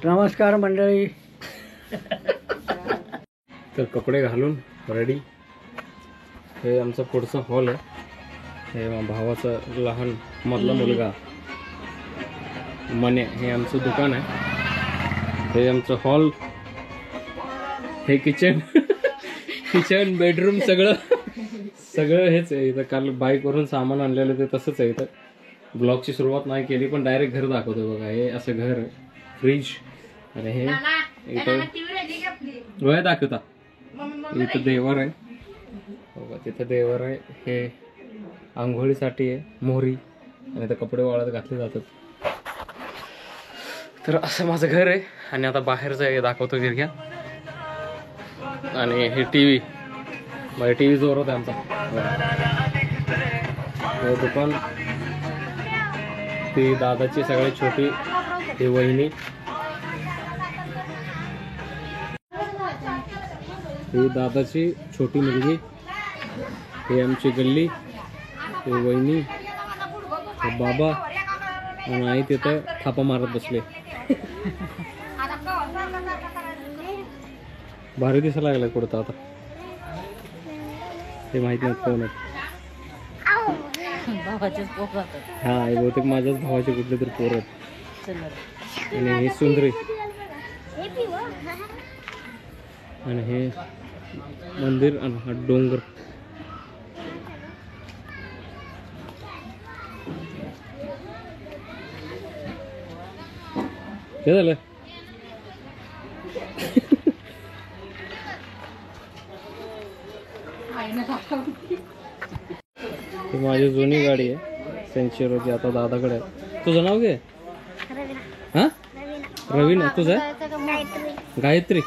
नमस्कार मंडळी. तर कपडे घालून रेडी. हे आमचा पुढचा हॉल आहे. हे भावाचा लहान मधला मुलगा मने, हे आमचं दुकान आहे. हे आमचं हॉल, हे किचन किचन बेडरूम सगळं हेच आहे. इथं काल बाईकवरून सामान आणलेलं ते तसंच आहे. इथं ब्लॉगची सुरुवात नाही केली पण डायरेक्ट घर दाखवतो बघा. हे असं घर आहे. फ्रीज आणि हे इथं वय दाखवता. इथं देवर आहे बघा, तिथं देवर आहे. हे आंघोळीसाठी आहे मोहरी, आणि इथं कपडे वाळत घातले जातात. तर असं माझं घर आहे. आणि आता बाहेरचं आहे दाखवतो गिरग्या. आणि हे टीव्ही, माझी टीव्ही जोरात आहे आमचा. हे दुकान, ती दादाची सगळ्यात छोटी ही वहिनी, ही दादाची छोटी मुलगी, ही आमची गल्ली, ही वहिनी, हे बाबा, आणि आई तिथं थापा मारत बसले. भारी दिसायला लागला कुठं आता. ते माहित नाही कोण आहे. हा, हे बहुतेक माझ्याच भावाचे कुठले तरी पोर आहेत. आणि हे सुंदरी, आणि हे मंदिर, आणि हा डोंगर. काय झालं? ही माझी जुनी गाडी आहे सेंचुरीची, आता दादाकडे आहे. तुझं नाव काय? हा, रवीना. तुझं गायत्री.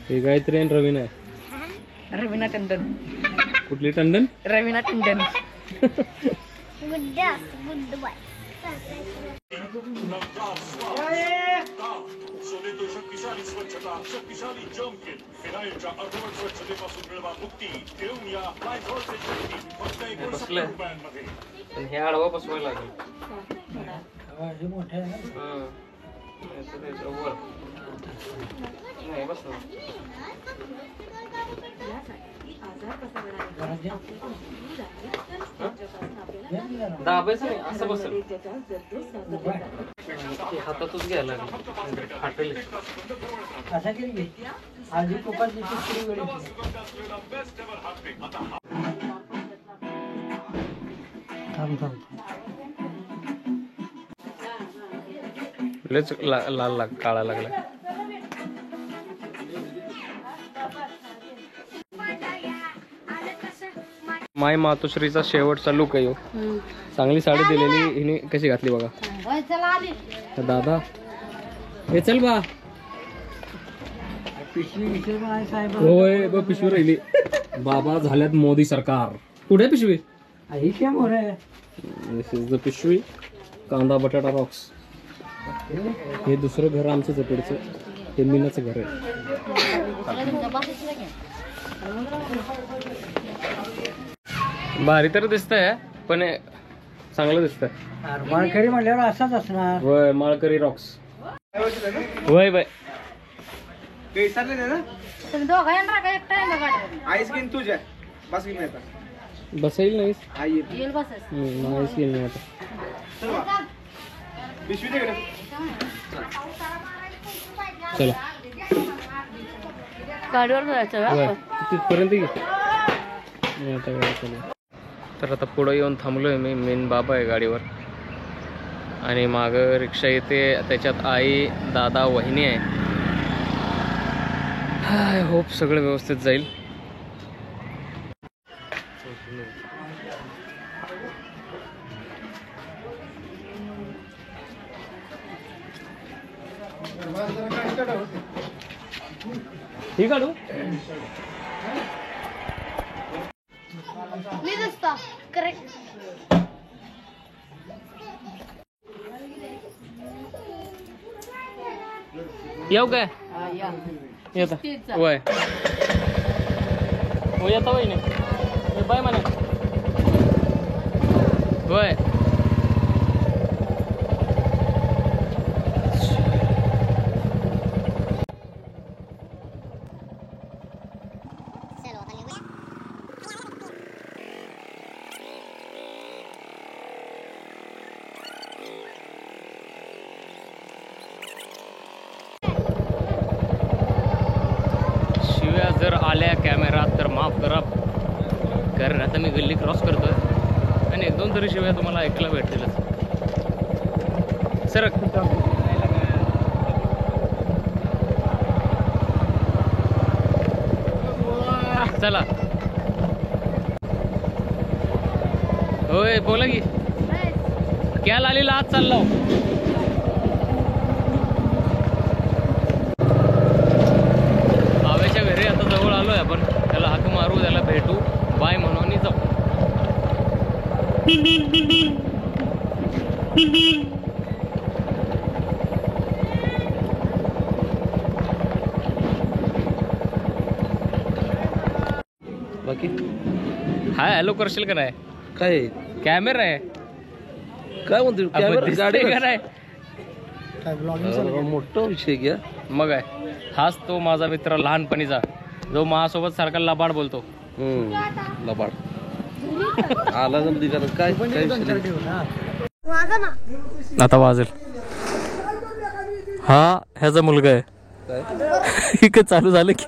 ही गायत्री आणि रवीना आहे. रवीना टंडन. कुठली टंडन? रवीना टंडन. हे आडवा बसवायला लागेल. नाही बस दाबायचं नाही, असं बसेल. हातातच घ्यायला फाटेल. असा केली आधी कोपाची लयच लाल काळा लागला. माय मातोश्रीचा शेवटचा लुक आहे. चांगली साडी दिलेली हिने. कशी घातली बघा दादा. हे चल बा, होय बघ पिशवी राहिली. बाबा झाल्यात मोदी सरकार. कुठे पिशवी? दिस इज द पिशवी. कांदा बटाटा रॉक्स. हे दुसरं घर आमचं जपेडचं, हे मीनाचं घर आहे. भारी तर दिसतंय पण चांगलं दिसतंय. माळकरी म्हणल्यावर असाच असणार. वय माळकरी रॉक्स. वय बाय बसाईल नाहीस. नाहीच येईल नाही आता. चला गाडीवर जायचं तिथपर्यंत घे. तर आता पुढं येऊन थांबलोय मी. मेन बाबा आहे गाडीवर, आणि मागं रिक्षा येते, त्याच्यात आई, दादा, वहिनी आहे. आय होप सगळं व्यवस्थित जाईल. ही काढू मी दिसता करेक्ट. येऊ काय? येता वय हो, येता वय नाही बाय म्हणा. वय जर आल्या कॅमेरात तर माफ करा, कारण आता मी गल्ली क्रॉस करतोय आणि 1-2 तरी शिवाय तुम्हाला ऐकायला भेटतीलच. सर चला, होय बोला की क्या लालीला आज चाललो. आव्याच्या घरी आता जवळ आलोय आपण, त्याला हाक मारू, त्याला भेटू, बाय म्हणून जाऊ. बाकी हाय हॅलो करशील का नाही? काय कॅमेरा आहे, काय म्हणतो आपण दिसतंय का नाही? मोठा विषय घ्या. मग आहे, हाच तो माझा मित्र लहानपणीचा, जो माझ्यासोबत सारखा लबाड बोलतो. लबाड आला जमदी कारण काय आता वाजेल. हा ह्याचा मुलगा आहे. ठीक आहे, चालू झालं की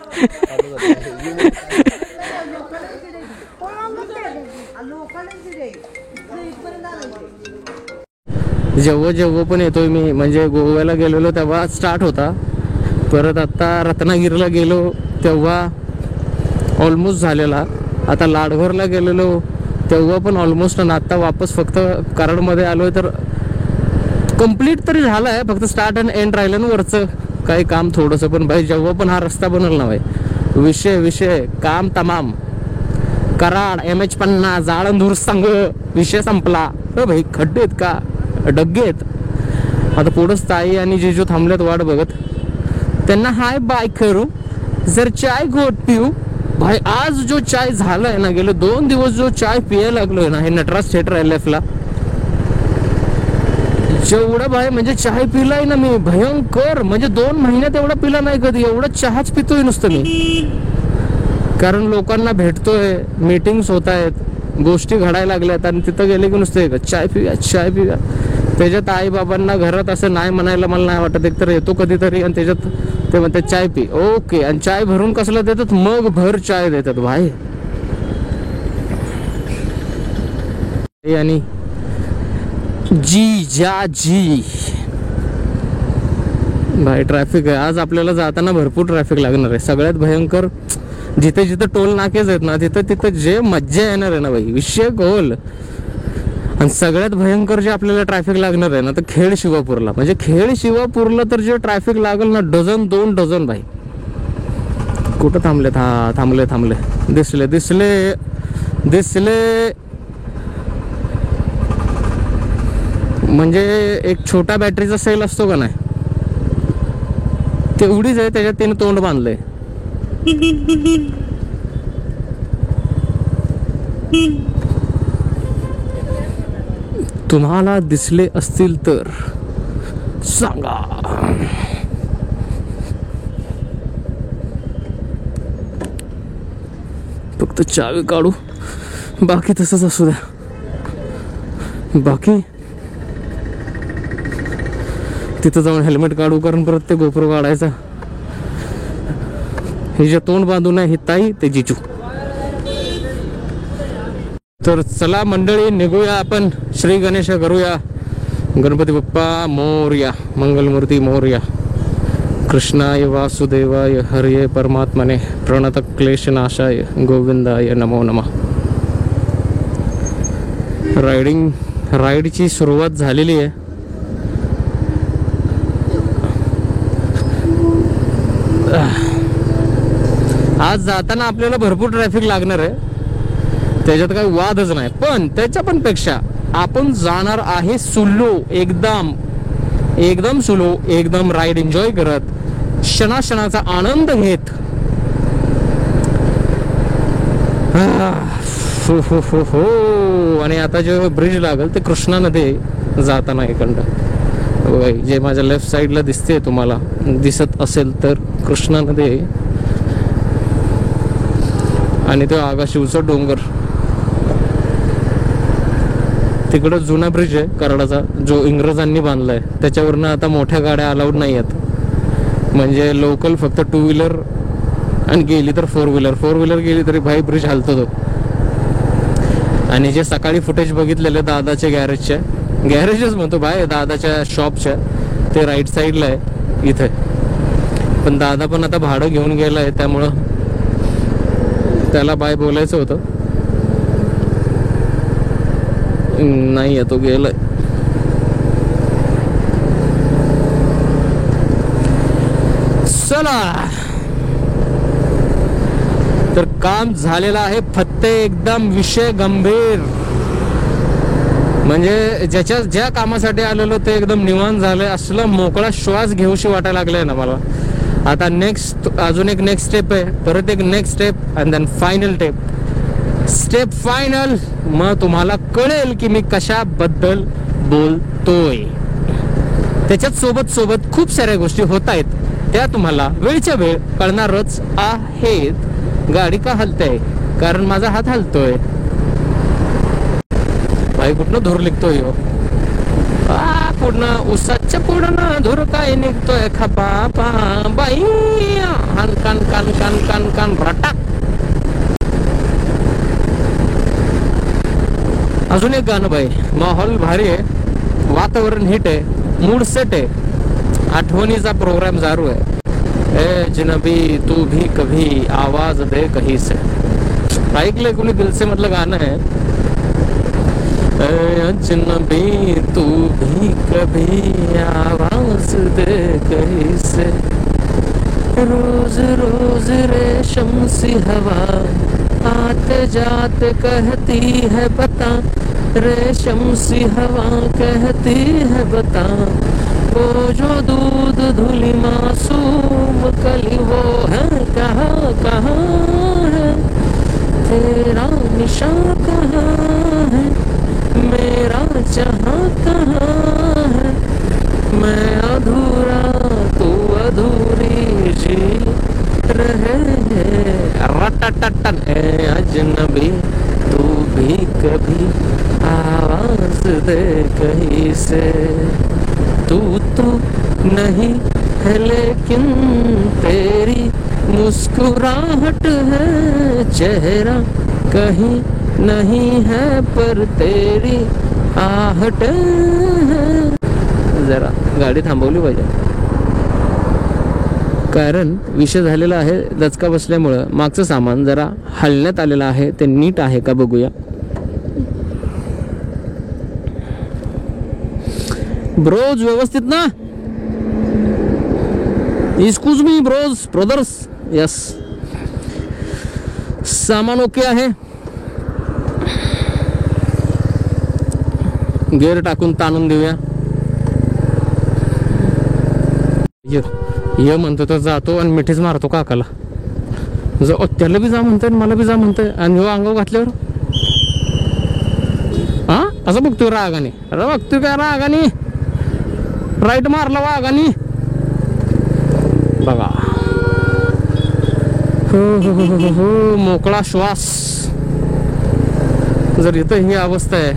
जेव्हा पण येतोय मी, म्हणजे गोव्याला गेलेलो तेव्हा स्टार्ट होता, परत आता रत्नागिरीला गेलो तेव्हा ऑलमोस्ट झालेला, आता लाडघरला गेलेलो तेव्हा पण ऑलमोस्ट, आणि आता वापस फक्त कराडमध्ये आलोय तर कंप्लीट तरी झालं आहे, फक्त स्टार्ट अँड एंड राहिलं ना वरचं काही काम थोडंसं. पण भाई जेव्हा पण हा रस्ता बनल ना भाई, विषय काम तमाम. कराड MH50 आळंदूर संघ विषय संपला. भाई खड्डे आहेत का, डग्गे आहेत. आता पुढंच ताई आणि जिजू थांबल्यात वाट बघत, त्यांना हाय बाय करू, जर चाय घोट पिऊ. भाई आज जो चाय झालाय ना, गेले 2 दिवस जो चाय पियायला लागलोय ना, हे नटराज थिएटर LF ला, जेवढं भाई म्हणजे चाय पिलाय ना मी भयंकर, म्हणजे 2 महिन्यात एवढा पिला नाही कधी. एवढा चहाच पितोय नुसतं मी, कारण लोकांना भेटतोय, मीटिंग्स होत आहेत, गोष्टी घडायला लागल्यात, आणि तिथं गेले की नुसतं चाय पिऊया. त्याच्यात आई बाबांना घरात असं नाही म्हणायला मला नाही वाटत. एकतर येतो कधीतरी आणि त्याच्यात ते म्हणतात चाय पी, ओके, आणि चाय भरून कसला देतात, मग भर चाय देतात भाई. आणि जी भाई ट्रॅफिक आहे आज आपल्याला जाताना, भरपूर ट्रॅफिक लागणार आहे. सगळ्यात भयंकर जिथे जिथे टोल नाकेच आहेत ना, तिथं जे मज्जा येणार आहे ना भाई, विषय गोल. आणि सगळ्यात भयंकर जे आपल्याला ट्रॅफिक लागणार आहे ना, तर खेड शिवापूरला, म्हणजे खेड शिवापूरला तर जे ट्रॅफिक लागेल ना, 2 डझन भाई. कुठं थांबलेत? हा थांबले, दिसले. म्हणजे एक छोटा बॅटरीचा सेल असतो का नाही, तेवढीच आहे, त्याच्यात तिने तोंड बांधलंय. तुम्हाला दिसले असतील तर सांगा. फक्त चावी काढू, बाकी तसंच असू द्या. बाकी तिथं जाऊन हेल्मेट काढू, कारण परत ते गोप्रो काढायचा. हे जे तोंड बांधून आहे, ही ताई, ते जिजू. तर चला मंडळी, निघूया आपण, श्री गणेश करूया. गणपती बाप्पा मोरया, मंगलमूर्ती मोरया. कृष्णाय वासुदेवाय हरये परमात्मने प्रणत क्लेशनाशाय गोविंदाय नमो नमः. राईडची सुरुवात झालेली आहे. आज जाताना आपल्याला भरपूर ट्रॅफिक लागणार आहे, त्याच्यात काही वादच नाही. पण त्याच्या पण पेक्षा आपण जाणार आहे सुलो, एकदम सुलो, एकदम राईड एन्जॉय करत, क्षणाचा आनंद घेत. हो. आणि आता जे ब्रिज लागेल ते कृष्णा नदी जाताना इकडं, जे माझ्या लेफ्ट साईडला दिसते, तुम्हाला दिसत असेल तर कृष्णा नदी, आणि तो आगाशिवचा डोंगर. तिकडं जुना ब्रिज आहे कराडाचा, जो इंग्रजांनी बांधलाय. त्याच्यावरनं आता मोठ्या गाड्या अलाउड नाही आहेत, म्हणजे लोकल फक्त 2 व्हीलर आणि गेली तर फोर व्हीलर गेली तरी भाई ब्रिज हलतो तो. आणि जे सकाळी फुटेज बघितलेले दादाच्या गॅरेजच म्हणतो भाई, दादाच्या शॉपच्या, ते राईट साईडला आहे इथे. पण दादा पण आता भाडं घेऊन गेलाय, त्यामुळं त्याला बाय बोलायचं होतं. नाही तो गेलाय. चला तर काम झालेलं आहे फत्ते, एकदम विषय गंभीर. म्हणजे ज्या कामासाठी आलेलो ते एकदम निवांत झालंय. असलं मोकळा श्वास घेऊशी वाटायला लागलाय ना मला. आता अजून एक नेक्स्ट स्टेप आहे, परत एक next step and then final step final. मग तुम्हाला कळेल की मी कशाबद्दल बोलतोय. त्याच्यात सोबत खूप साऱ्या गोष्टी होत आहेत, त्या तुम्हाला वेळच्या वेळ कळणारच आहेत. गाडी का हलते? कारण माझा हात हलतोय. बाई कुठनं धूर निघतोय हो? पूर्ण उसाच्या पुढनं धूर काय निघतोय खपा बाई. कान रटाक. अजून एक गाणं बाई, माहोल भारी आहे, वातावरण हिट आहे, मूड सेट आहे, आठवणीचा प्रोग्राम चालू आहे. ए जिनबी तू भी कभी आवाज दे कहीं से. ऐकलंय कोणी? दिल से मधलं गाणं आहे. ए जिनबी तू भी कभी आवाज दे कहीं से, रोज रोज रेशम सी हवा आते जाते कहती है बता, रेशम सी हवा कहती है बता, वो जो दूध धुली मासूम कली वो है कहाँ कहाँ है, तेरा निशान कहाँ है, मेरा जहाँ कहाँ है, मैं अधूरा तू अधूरी जी रहे रटटटन. ए अजनबी तू भी कभी आवाज दे कहीं से, तू तो नहीं है लेकिन तेरी मुस्कुराहट है, चेहरा कहीं नहीं है पर तेरी आहट है. जरा गाडी थांबवली पाहिजे, कारण विषय झालेला आहे. दचका बसल्यामुळं मागचं सामान जरा हलण्यात आलेलं आहे. ते नीट आहे का बघूया. ब्रोज व्यवस्थित ना? Excuse me brothers. यस, सामान ओके आहे. गेअर टाकून ताणून देऊया. ये म्हणतो तर जातो आणि मिठीच मारतो काकाला. त्याला बी जा म्हणतोय, मला बी जा म्हणतोय, आणि हो अंगावर घातल्यावर हा असं बघतोय रागाने. अरे बघतोय काय रागाने? राईट मारला वागाने बघा. हो मोकळा श्वास. जर इथं ही अवस्था आहे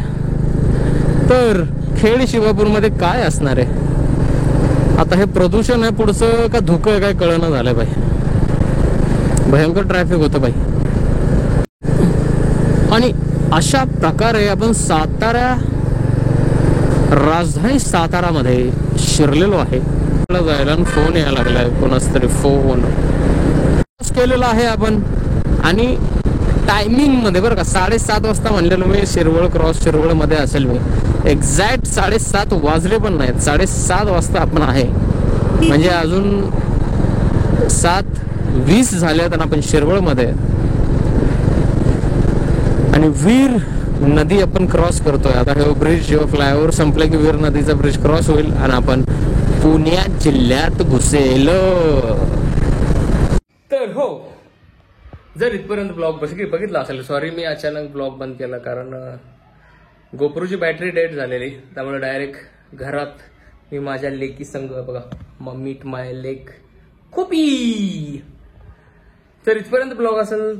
तर खेड शिवापूरमध्ये काय असणार आहे? आता हे प्रदूषण आहे पुढचं का धुकं आहे काय कळणं झालंय बाई. भयंकर ट्रॅफिक होतं बाई. आणि अशा प्रकारे आपण राजधानी सातारामध्ये शिरलेलो आहे. जायला फोन यायला लागलाय, कोणाच तरी फोन केलेला आहे आपण. आणि टायमिंग मध्ये बरं का, 7:30 वाजता म्हणलेलो मी. शिरवळ मध्ये असेल मी. एक्झॅक्ट 7:30 वाजले पण नाहीत. 7:30 वाजता आपण आहे. म्हणजे अजून 7:20 झाल्यात आणि आपण शिरवळ मध्ये. आणि वीर नदी आपण क्रॉस करतोय आता. हे ब्रिज फ्लायओव्हर संपलं की वीर नदीचा ब्रिज क्रॉस होईल आणि आपण पुण्यात जिल्ह्यात घुसेल. तर हो, जर इथपर्यंत ब्लॉग बघितला असेल, सॉरी मी अचानक ब्लॉग बंद केला, कारण गोप्रोची बॅटरी डेड झालेली. त्यामुळे डायरेक्ट घरात मी माझ्या लेकी संग बघा, मीट माय लेक खोपी. तर इथपर्यंत ब्लॉग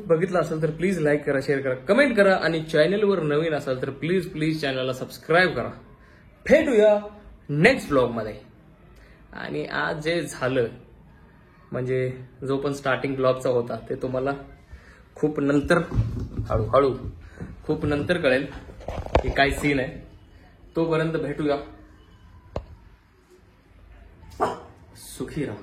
बघितला असेल तर प्लीज लाईक करा, शेअर करा, कमेंट करा. आणि चॅनलवर नवीन असाल तर प्लीज चॅनलला सबस्क्राईब करा. भेटूया नेक्स्ट ब्लॉग मध्ये. आणि आज जे झालं म्हणजे जो पण स्टार्टिंग ब्लॉगचा होता ते तुम्हाला खूप नंतर हळूहळू खूप नंतर कळेल की काय सीन आहे. तोपर्यंत भेटूया. सुखी राहा.